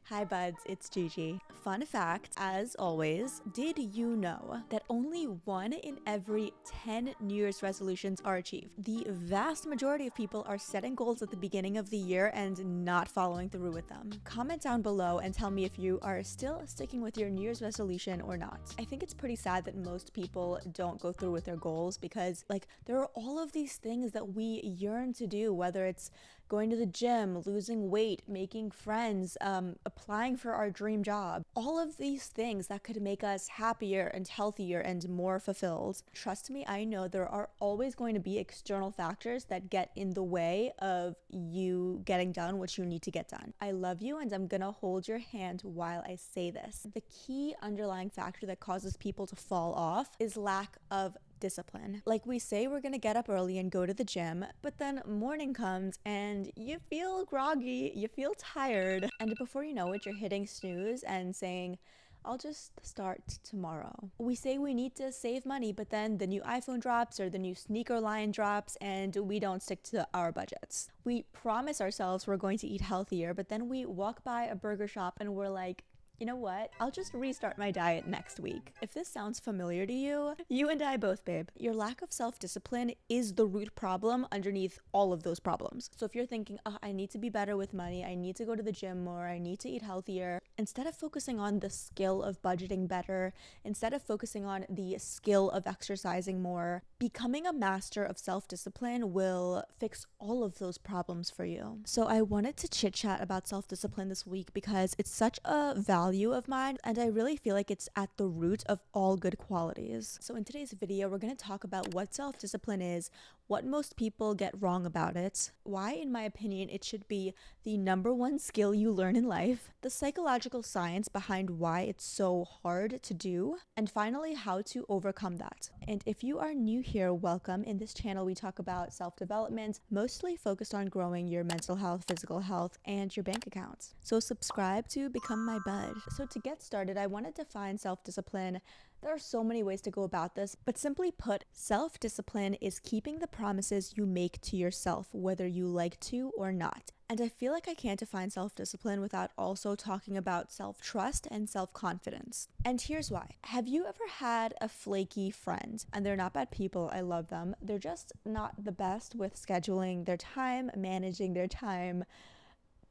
Hi buds, it's Gigi. Fun fact, as always, did you know that only 1 in every 10 New Year's resolutions are achieved? The vast majority of people are setting goals at the beginning of the year and not following through with them. Comment down below and tell me if you are still sticking with your New Year's resolution or not. I think it's pretty sad that most people don't go through with their goals because there are all of these things that we yearn to do, whether it's going to the gym, losing weight, making friends, applying for our dream job. All of these things that could make us happier and healthier and more fulfilled. Trust me, I know there are always going to be external factors that get in the way of you getting done what you need to get done. I love you and I'm gonna hold your hand while I say this. The key underlying factor that causes people to fall off is lack of discipline. Like we say we're gonna get up early and go to the gym, but then morning comes and you feel groggy, you feel tired, and before you know it, you're hitting snooze and saying, I'll just start tomorrow. We say we need to save money, but then the new iPhone drops or the new sneaker line drops and we don't stick to our budgets. We promise ourselves we're going to eat healthier, but then we walk by a burger shop and we're like, you know what? I'll just restart my diet next week. If this sounds familiar to you, you and I both, babe. Your lack of self-discipline is the root problem underneath all of those problems. So if you're thinking, oh, I need to be better with money, I need to go to the gym more, I need to eat healthier, instead of focusing on the skill of budgeting better, instead of focusing on the skill of exercising more, becoming a master of self-discipline will fix all of those problems for you. So I wanted to chit chat about self-discipline this week because it's such a value of mine and I really feel like it's at the root of all good qualities. So in today's video, we're going to talk about what self-discipline is, what most people get wrong about it, why in my opinion it should be the #1 skill you learn in life, the psychological science behind why it's so hard to do, and finally how to overcome that. And if you are new here, welcome. In this channel we talk about self-development, mostly focused on growing your mental health, physical health, and your bank accounts. So subscribe to become my bud. So to get started, I want to define self-discipline. There are so many ways to go about this, but simply put, self-discipline is keeping the promises you make to yourself, whether you like to or not. And I feel like I can't define self-discipline without also talking about self-trust and self-confidence. And here's why. Have you ever had a flaky friend? And they're not bad people, I love them. They're just not the best with scheduling their time, managing their time,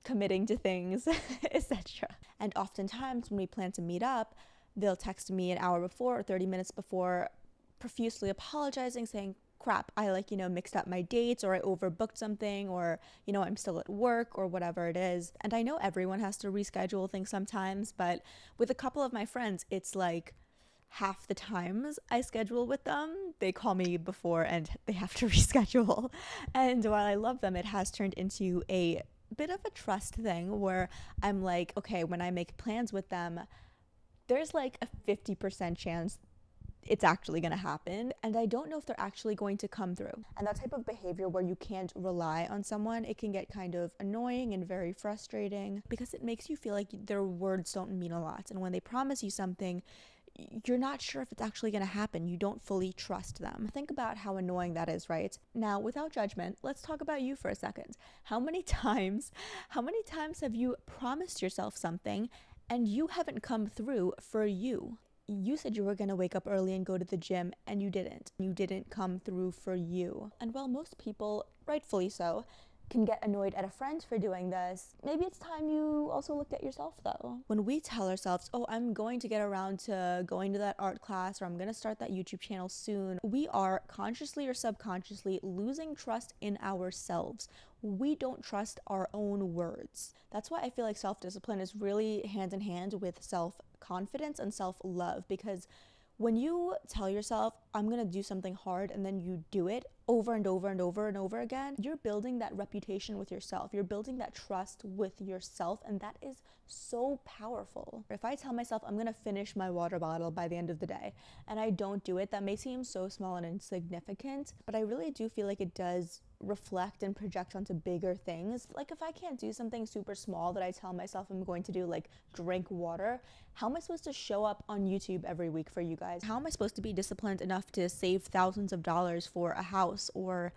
committing to things, etc. And oftentimes when we plan to meet up, they'll text me an hour before or 30 minutes before, profusely apologizing, saying, crap, I mixed up my dates, or I overbooked something, or, I'm still at work, or whatever it is. And I know everyone has to reschedule things sometimes, but with a couple of my friends, it's like half the times I schedule with them, they call me before and they have to reschedule. And while I love them, it has turned into a bit of a trust thing where I'm like, okay, when I make plans with them, there's like a 50% chance it's actually going to happen, and I don't know if they're actually going to come through. And that type of behavior where you can't rely on someone, it can get kind of annoying and very frustrating because it makes you feel like their words don't mean a lot, and when they promise you something, you're not sure if it's actually going to happen. You don't fully trust them. Think about how annoying that is, right? Now, without judgment, let's talk about you for a second. How many times have you promised yourself something and you haven't come through for you? You said you were going to wake up early and go to the gym, and you didn't. You didn't come through for you. And while most people, rightfully so, can get annoyed at a friend for doing this, maybe it's time you also looked at yourself though. When we tell ourselves, oh, I'm going to get around to going to that art class, or I'm going to start that YouTube channel soon, we are consciously or subconsciously losing trust in ourselves. We don't trust our own words. That's why I feel like self-discipline is really hand in hand with self-confidence and self-love, because when you tell yourself, I'm going to do something hard, and then you do it over and over and over and over again, you're building that reputation with yourself. You're building that trust with yourself, and that is so powerful. If I tell myself I'm going to finish my water bottle by the end of the day, and I don't do it, that may seem so small and insignificant, but I really do feel like it does reflect and project onto bigger things. Like if I can't do something super small that I tell myself I'm going to do, like drink water, how am I supposed to show up on YouTube every week for you guys? How am I supposed to be disciplined enough to save thousands of dollars for a house or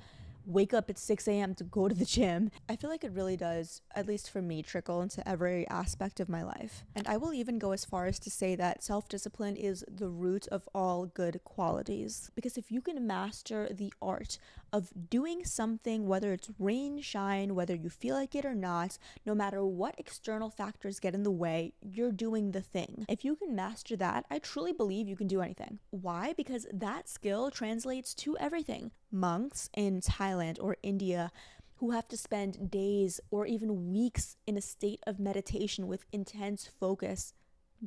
wake up at 6 a.m. to go to the gym. I feel like it really does, at least for me, trickle into every aspect of my life. And I will even go as far as to say that self-discipline is the root of all good qualities. Because if you can master the art of doing something, whether it's rain, shine, whether you feel like it or not, no matter what external factors get in the way, you're doing the thing. If you can master that, I truly believe you can do anything. Why? Because that skill translates to everything. Monks in Thailand or India who have to spend days or even weeks in a state of meditation with intense focus,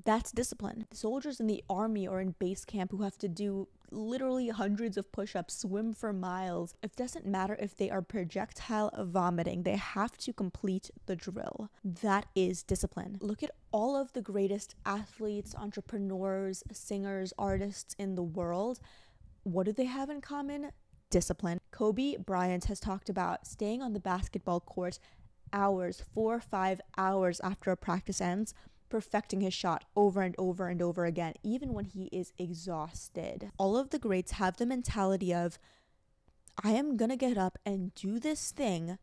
that's discipline. Soldiers in the army or in base camp who have to do literally hundreds of push-ups, swim for miles. It doesn't matter if they are projectile vomiting, they have to complete the drill. That is discipline. Look at all of the greatest athletes, entrepreneurs, singers, artists in the world. What do they have in common? Discipline. Kobe Bryant has talked about staying on the basketball court hours, 4 or 5 hours after a practice ends, perfecting his shot over and over and over again, even when he is exhausted. All of the greats have the mentality of, I am gonna get up and do this thing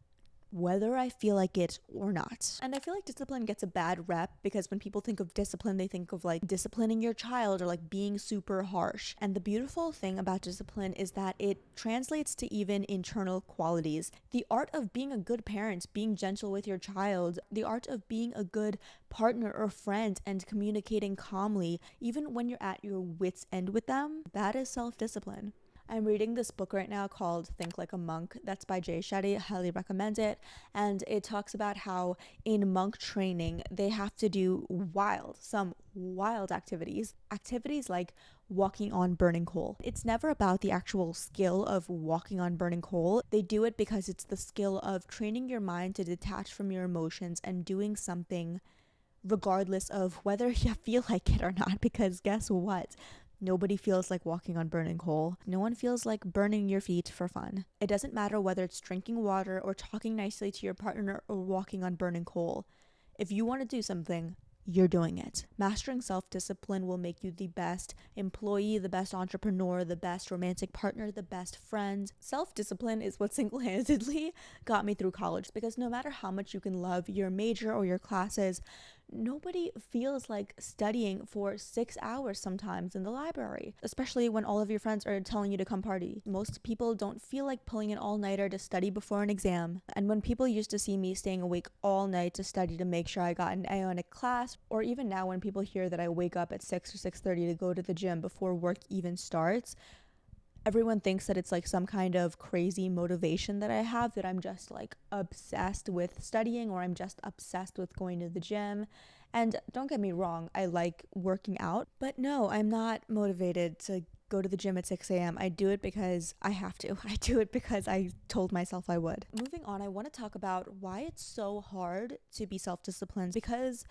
whether I feel like it or not. And I feel like discipline gets a bad rep because when people think of discipline, they think of like disciplining your child or like being super harsh. And the beautiful thing about discipline is that it translates to even internal qualities. The art of being a good parent, being gentle with your child, the art of being a good partner or friend and communicating calmly, even when you're at your wit's end with them, that is self-discipline. I'm reading this book right now called Think Like a Monk. That's by Jay Shetty. I highly recommend it. And it talks about how in monk training, they have to do some wild activities. Activities like walking on burning coal. It's never about the actual skill of walking on burning coal. They do it because it's the skill of training your mind to detach from your emotions and doing something regardless of whether you feel like it or not. Because guess what? Nobody feels like walking on burning coal. No one feels like burning your feet for fun. It doesn't matter whether it's drinking water or talking nicely to your partner or walking on burning coal. If you want to do something, you're doing it. Mastering self-discipline will make you the best employee, the best entrepreneur, the best romantic partner, the best friend. Self-discipline is what single-handedly got me through college, because no matter how much you can love your major or your classes, nobody feels like studying for 6 hours sometimes in the library, especially when all of your friends are telling you to come party. Most people don't feel like pulling an all-nighter to study before an exam. And when people used to see me staying awake all night to study to make sure I got an A on a class, or even now when people hear that I wake up at 6 or 6:30 to go to the gym before work even starts, everyone thinks that it's like some kind of crazy motivation that I have, that I'm just like obsessed with studying or I'm just obsessed with going to the gym. And don't get me wrong, I like working out, but no, I'm not motivated to go to the gym at 6 a.m. I do it because I have to. I do it because I told myself I would. Moving on, I want to talk about why it's so hard to be self-disciplined, because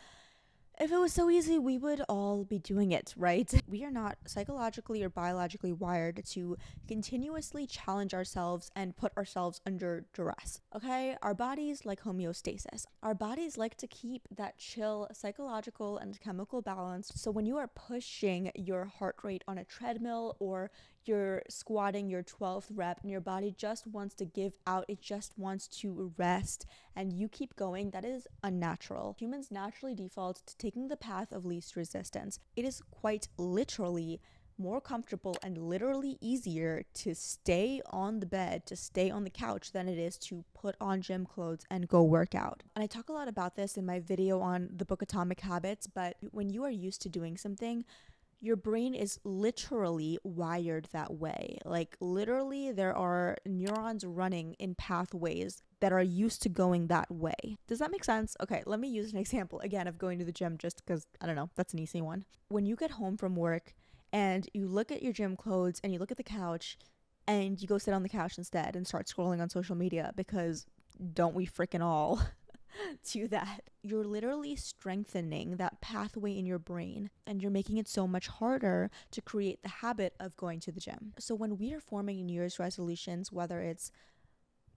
if it was so easy, we would all be doing it, right? We are not psychologically or biologically wired to continuously challenge ourselves and put ourselves under duress, okay? Our bodies like homeostasis. Our bodies like to keep that chill psychological and chemical balance. So when you are pushing your heart rate on a treadmill, or you're squatting your 12th rep and your body just wants to give out, it just wants to rest, and you keep going, that is unnatural. Humans naturally default to taking the path of least resistance. It is quite literally more comfortable and literally easier to stay on the bed, to stay on the couch, than it is to put on gym clothes and go work out. And I talk a lot about this in my video on the book Atomic Habits, but when you are used to doing something, your brain is literally wired that way. Like literally there are neurons running in pathways that are used to going that way. Does that make sense? Okay, let me use an example again of going to the gym, just because, I don't know, that's an easy one. When you get home from work and you look at your gym clothes and you look at the couch and you go sit on the couch instead and start scrolling on social media, because don't we freaking all do that? You're literally strengthening that pathway in your brain, and you're making it so much harder to create the habit of going to the gym. So when we are forming New Year's resolutions, whether it's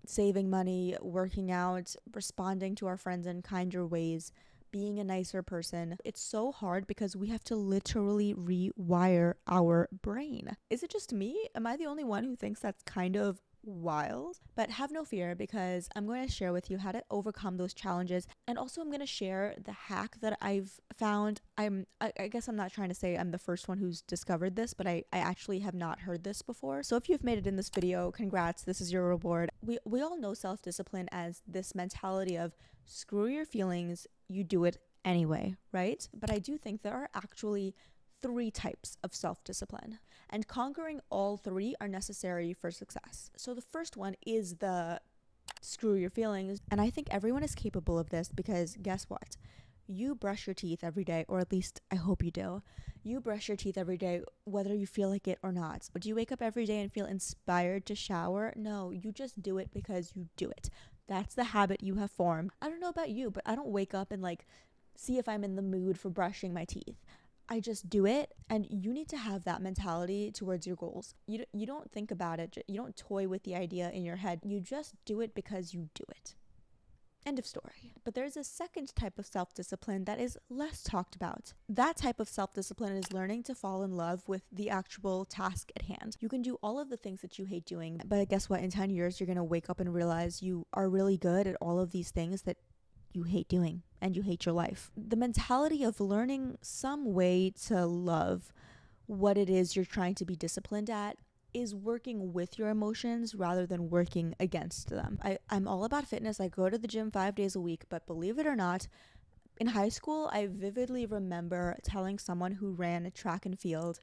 saving money, working out, responding to our friends in kinder ways, being a nicer person, it's so hard because we have to literally rewire our brain. Is it just me? Am I the only one who thinks that's kind of wild. But have no fear, because I'm going to share with you how to overcome those challenges. And also I'm going to share the hack that I've found. I guess I'm not trying to say I'm the first one who's discovered this, but I actually have not heard this before. So if you've made it in this video, congrats, this is your reward. We all know self-discipline as this mentality of screw your feelings, you do it anyway, right? But I do think there are actually 3 types of self-discipline, and conquering all 3 are necessary for success. So the first one is the screw your feelings, and I think everyone is capable of this, because guess what? You brush your teeth every day, or at least I hope you do. You brush your teeth every day, whether you feel like it or not. Do you wake up every day and feel inspired to shower? No, you just do it because you do it. That's the habit you have formed. I don't know about you, but I don't wake up and see if I'm in the mood for brushing my teeth. I just do it, and you need to have that mentality towards your goals. You don't think about it. You don't toy with the idea in your head. You just do it because you do it. End of story. But there's a second type of self-discipline that is less talked about. That type of self-discipline is learning to fall in love with the actual task at hand. You can do all of the things that you hate doing, but guess what? In 10 years, you're going to wake up and realize you are really good at all of these things that you hate doing, and you hate your life. The mentality of learning some way to love what it is you're trying to be disciplined at is working with your emotions rather than working against them. I'm all about fitness. I go to the gym 5 days a week, but believe it or not, in high school, I vividly remember telling someone who ran track and field,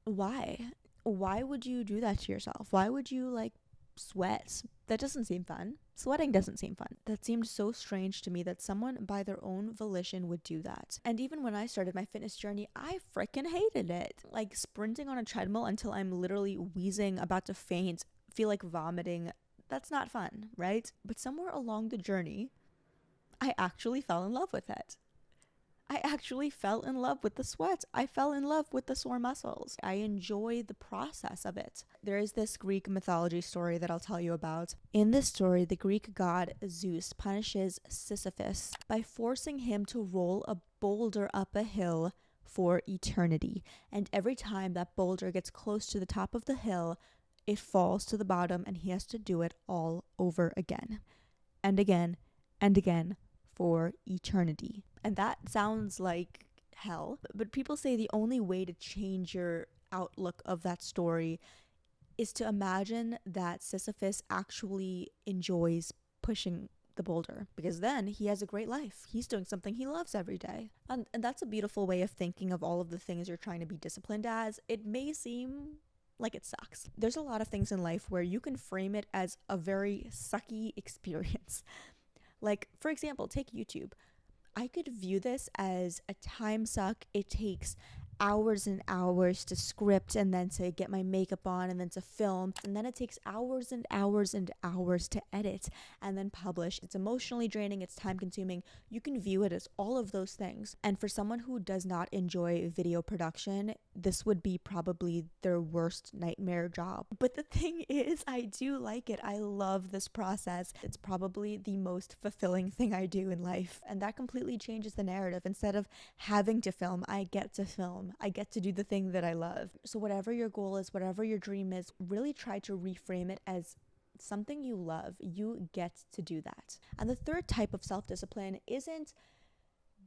why? Why would you do that to yourself? Why would you sweat? That doesn't seem fun. Sweating doesn't seem fun. That seemed so strange to me that someone by their own volition would do that. And even when I started my fitness journey, I freaking hated it. Sprinting on a treadmill until I'm literally wheezing, about to faint, feel like vomiting. That's not fun, right? But somewhere along the journey, I actually fell in love with it. I actually fell in love with the sweat. I fell in love with the sore muscles. I enjoy the process of it. There is this Greek mythology story that I'll tell you about. In this story, the Greek god Zeus punishes Sisyphus by forcing him to roll a boulder up a hill for eternity. And every time that boulder gets close to the top of the hill, it falls to the bottom, and he has to do it all over again. And again, and again, for eternity. And that sounds like hell, but people say the only way to change your outlook of that story is to imagine that Sisyphus actually enjoys pushing the boulder, because then he has a great life. He's doing something he loves every day. And that's a beautiful way of thinking of all of the things you're trying to be disciplined as. It may seem like it sucks. There's a lot of things in life where you can frame it as a very sucky experience. For example, take YouTube. I could view this as a time suck. It takes hours and hours to script, and then to get my makeup on, and then to film, and then it takes hours and hours and hours to edit and then publish. It's emotionally draining, it's time consuming. You can view it as all of those things. And for someone who does not enjoy video production, this would be probably their worst nightmare job. But the thing is, I do like it. I love this process. It's probably the most fulfilling thing I do in life, and that completely changes the narrative. Instead of having to film, I get to film. I get to do the thing that I love. So whatever your goal is, whatever your dream is, really try to reframe it as something you love. You get to do that. And the third type of self-discipline isn't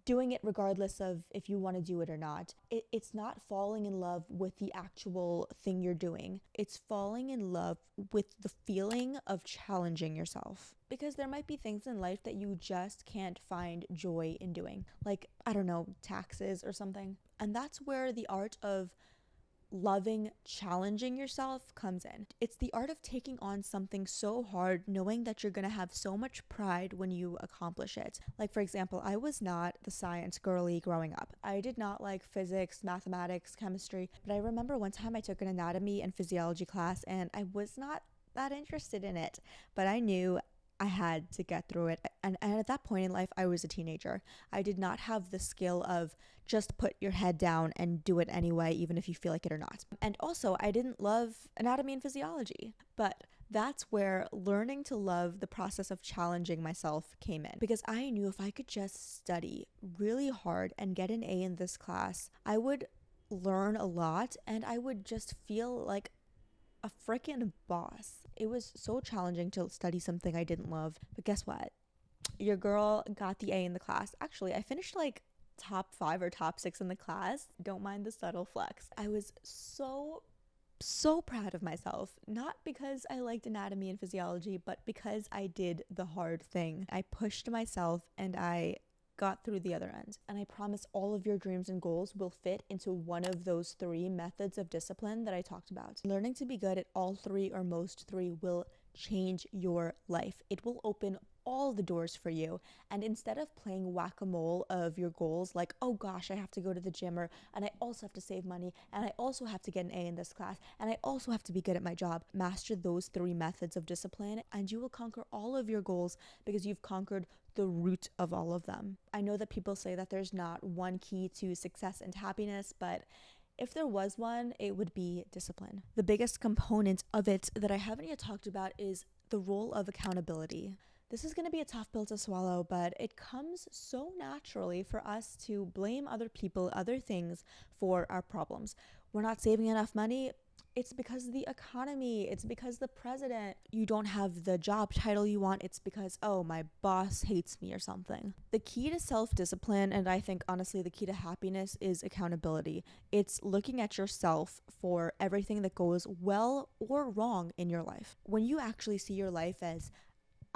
doing it regardless of if you want to do it or not. It's not falling in love with the actual thing you're doing. It's falling in love with the feeling of challenging yourself. Because there might be things in life that you just can't find joy in doing. I don't know, taxes or something. And that's where the art of loving challenging yourself comes in. It's the art of taking on something so hard, knowing that you're going to have so much pride when you accomplish it. For example, I was not the science girly growing up. I did not like physics, mathematics, chemistry, but I remember one time I took an anatomy and physiology class, and I was not that interested in it, but I knew I had to get through it. And at that point in life, I was a teenager. I did not have the skill of just put your head down and do it anyway, even if you feel like it or not. And also, I didn't love anatomy and physiology. But that's where learning to love the process of challenging myself came in. Because I knew if I could just study really hard and get an A in this class, I would learn a lot, and I would just feel like a freaking boss. It was so challenging to study something I didn't love, but guess what? Your girl got the A in the class. Actually, I finished like top 5 or top 6 in the class. Don't mind the subtle flex. I was so proud of myself, not because I liked anatomy and physiology, but because I did the hard thing. I pushed myself and I got through the other end. And I promise all of your dreams and goals will fit into one of those 3 methods of discipline that I talked about. Learning to be good at all 3 or most 3 will change your life. It will open all the doors for you. And instead of playing whack-a-mole of your goals, like, oh gosh, I have to go to the gym, and I also have to save money, and I also have to get an A in this class, and I also have to be good at my job. Master those 3 methods of discipline and you will conquer all of your goals because you've conquered the root of all of them. I know that people say that there's not one key to success and happiness, but if there was one, it would be discipline. The biggest component of it that I haven't yet talked about is the role of accountability. This is going to be a tough pill to swallow, but it comes so naturally for us to blame other people, other things for our problems. We're not saving enough money. It's because of the economy. It's because the president. You don't have the job title you want. It's because, oh, my boss hates me or something. The key to self-discipline, and I think honestly the key to happiness, is accountability. It's looking at yourself for everything that goes well or wrong in your life. When you actually see your life as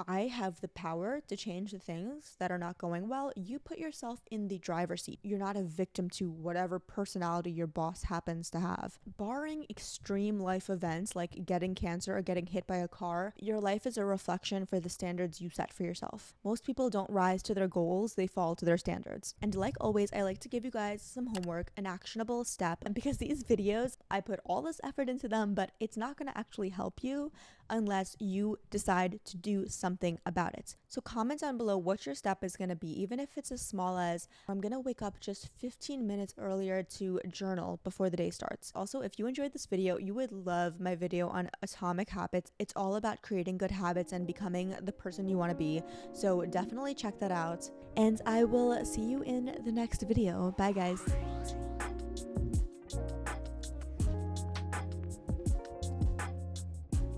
I have the power to change the things that are not going well, you put yourself in the driver's seat. You're not a victim to whatever personality your boss happens to have. Barring extreme life events like getting cancer or getting hit by a car, your life is a reflection for the standards you set for yourself. Most people don't rise to their goals, they fall to their standards. And like always, I like to give you guys some homework, an actionable step. And because these videos, I put all this effort into them, but it's not going to actually help you unless you decide to do something about it. So comment down below what your step is going to be, even if it's as small as I'm going to wake up just 15 minutes earlier to journal before the day starts. Also, if you enjoyed this video, you would love my video on Atomic Habits. It's all about creating good habits and becoming the person you want to be. So definitely check that out. And I will see you in the next video. Bye guys.